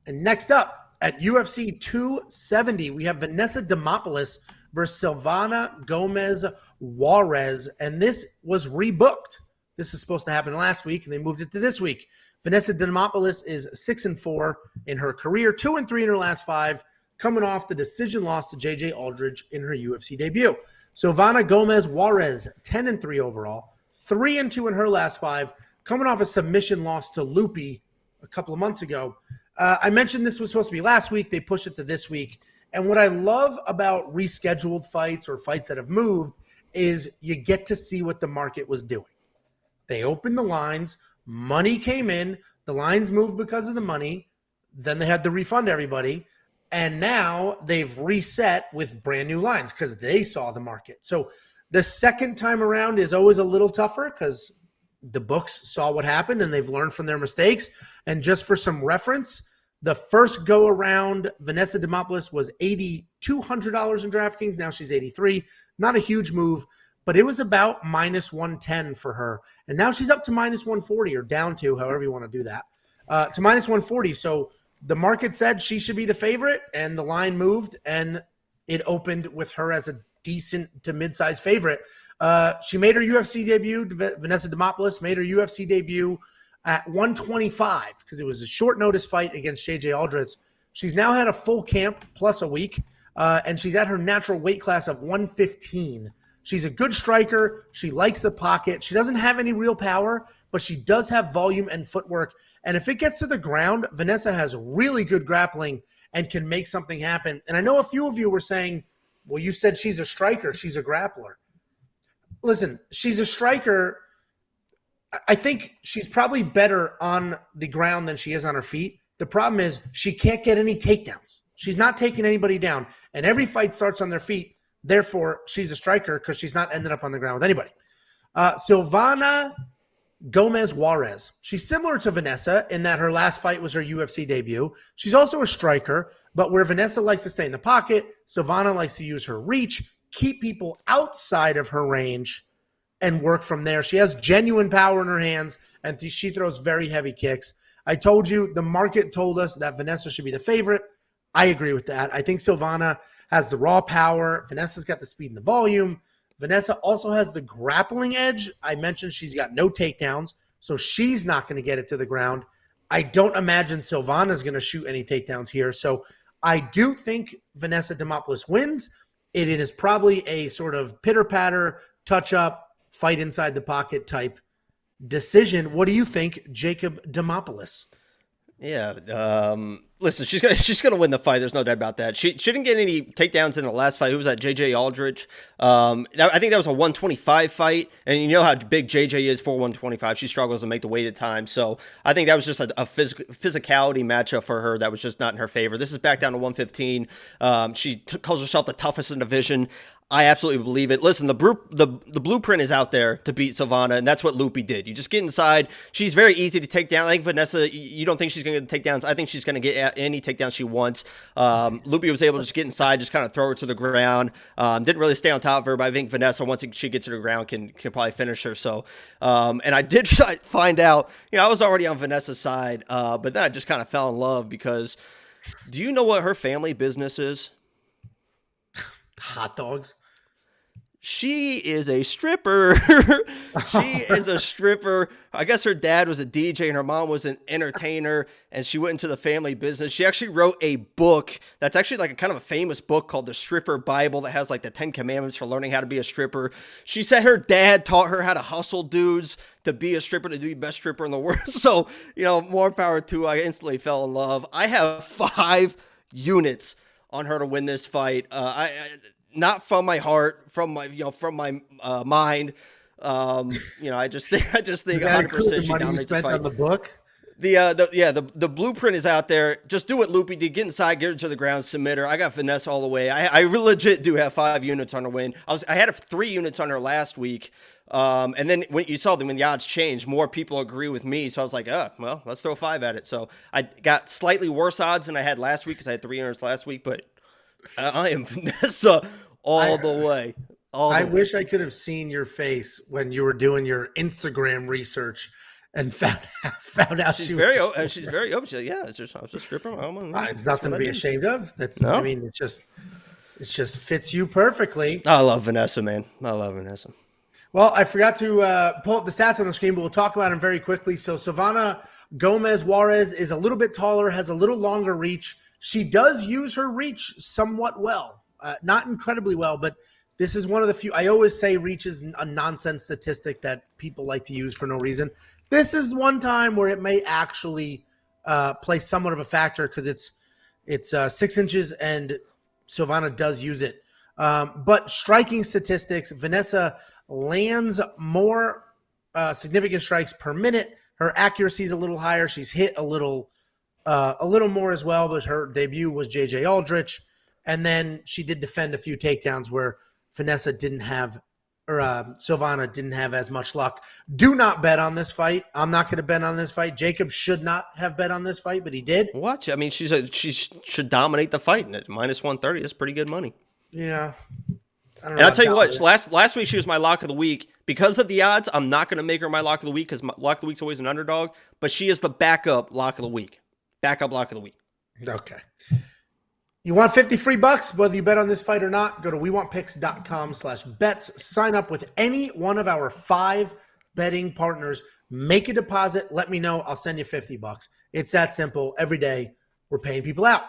And next up at UFC 270, we have Vanessa Demopoulos versus Silvana Gómez Juárez. And this was rebooked. This is supposed to happen last week, and they moved it to this week. Vanessa Demopoulos is 6-4 in her career, 2-3 in her last 5, coming off the decision loss to JJ Aldridge in her UFC debut. Silvana Gómez Juárez, 10-3 overall, 3-2 in her last 5, coming off a submission loss to Loopy a couple of months ago. I mentioned this was supposed to be last week. They pushed it to this week. And what I love about rescheduled fights or fights that have moved is you get to see what the market was doing. They opened the lines. Money came in. The lines moved because of the money. Then they had to refund everybody. And now they've reset with brand new lines because they saw the market. So the second time around is always a little tougher because the books saw what happened and they've learned from their mistakes. And just for some reference, the first go around, Vanessa Demopoulos was $8,200 in DraftKings. Now she's 83. Not a huge move, but it was about minus 110 for her. And now she's up to minus 140 or down to, however you want to do that, to minus 140. So the market said she should be the favorite, and the line moved, and it opened with her as a decent to mid-sized favorite. She made her UFC debut. Vanessa Demopoulos made her UFC debut at 125 because it was a short notice fight against JJ Aldridge. She's now had a full camp plus a week, and she's at her natural weight class of 115. She's a good striker. She likes the pocket. She doesn't have any real power, but she does have volume and footwork. And if it gets to the ground, Vanessa has really good grappling and can make something happen. And I know a few of you were saying, well, you said she's a striker. She's a grappler. Listen, she's a striker. I think she's probably better on the ground than she is on her feet. The problem is she can't get any takedowns. She's not taking anybody down. And every fight starts on their feet. Therefore, she's a striker because she's not ended up on the ground with anybody. Silvana Gómez Juárez. She's similar to Vanessa in that her last fight was her UFC debut. She's also a striker, but where Vanessa likes to stay in the pocket, Silvana likes to use her reach, keep people outside of her range, and work from there. She has genuine power in her hands, and she throws very heavy kicks. I told you, the market told us that Vanessa should be the favorite. I agree with that. I think Silvana has the raw power. Vanessa's got the speed and the volume. Vanessa also has the grappling edge. I mentioned she's got no takedowns, so she's not going to get it to the ground. I don't imagine Silvana's going to shoot any takedowns here. So I do think Vanessa Demopoulos wins. It is probably a sort of pitter-patter, touch-up, fight inside the pocket type decision. What do you think, Jacob Demopoulos? Yeah, listen, she's gonna win the fight. There's no doubt about that. She didn't get any takedowns in the last fight. Who was that? JJ Aldridge. I think that was a 125 fight, and you know how big JJ is for 125. She struggles to make the weight at times, so I think that was just a physicality matchup for her that was just not in her favor. This is back down to 115. She calls herself the toughest in the division. I absolutely believe it. Listen, the blueprint is out there to beat Silvana, and that's what Loopy did. You just get inside. She's very easy to take down. I think Vanessa, you don't think she's going to get takedowns. I think she's going to get any takedown she wants. Loopy was able to just get inside, just kind of throw her to the ground. Didn't really stay on top of her, but I think Vanessa, once she gets to the ground, can probably finish her. So, and I did find out, I was already on Vanessa's side, but then I just kind of fell in love because do you know what her family business is? Hot dogs. She is a stripper. She is a stripper. I guess her dad was a DJ and her mom was an entertainer, and she went into the family business. She actually wrote a book that's actually like a kind of a famous book called The Stripper Bible that has like the 10 commandments for learning how to be a stripper. She said her dad taught her how to hustle dudes to be a stripper, to be the best stripper in the world. So, more power to her. I instantly fell in love. I have 5 units on her to win this fight. Not from my heart, from my mind. I just think 100% she dominates this fight. On the book? The blueprint is out there. Just do what Loopy did. Get inside, get her to the ground, submit her. I got Vanessa all the way. I legit do have 5 units on her win. I had 3 units on her last week. And then when the odds changed, more people agree with me. So I was like, well, let's throw 5 at it. So I got slightly worse odds than I had last week because I had 3 units last week, but I am Vanessa all the way. I wish I could have seen your face when you were doing your Instagram research and found out She's she very was. she's very open. She's like, yeah, I was just stripping my home. It's nothing to be ashamed of. No. I mean, it just fits you perfectly. I love Vanessa, man. I love Vanessa. Well, I forgot to pull up the stats on the screen, but we'll talk about them very quickly. So Silvana Gómez Juárez is a little bit taller, has a little longer reach. She does use her reach somewhat well, not incredibly well, but this is one of the few. I always say reach is a nonsense statistic that people like to use for no reason. This is one time where it may actually play somewhat of a factor because it's 6 inches and Silvana does use it. But striking statistics, Vanessa lands more significant strikes per minute. Her accuracy is a little higher. She's hit a little more as well, but her debut was JJ Aldrich. And then she did defend a few takedowns where Vanessa didn't have, or Silvana didn't have as much luck. Do not bet on this fight. I'm not going to bet on this fight. Jacob should not have bet on this fight, but he did. Watch. I mean, she should dominate the fight, and at minus 130, that's pretty good money. Yeah. And I'll tell you what, last week she was my lock of the week. Because of the odds, I'm not going to make her my lock of the week because lock of the week's always an underdog, but she is the backup lock of the week. Backup lock of the week. Okay. You want 50 free bucks, whether you bet on this fight or not, go to wewantpicks.com/bets. Sign up with any one of our 5 betting partners. Make a deposit. Let me know. I'll send you 50 bucks. It's that simple. Every day we're paying people out.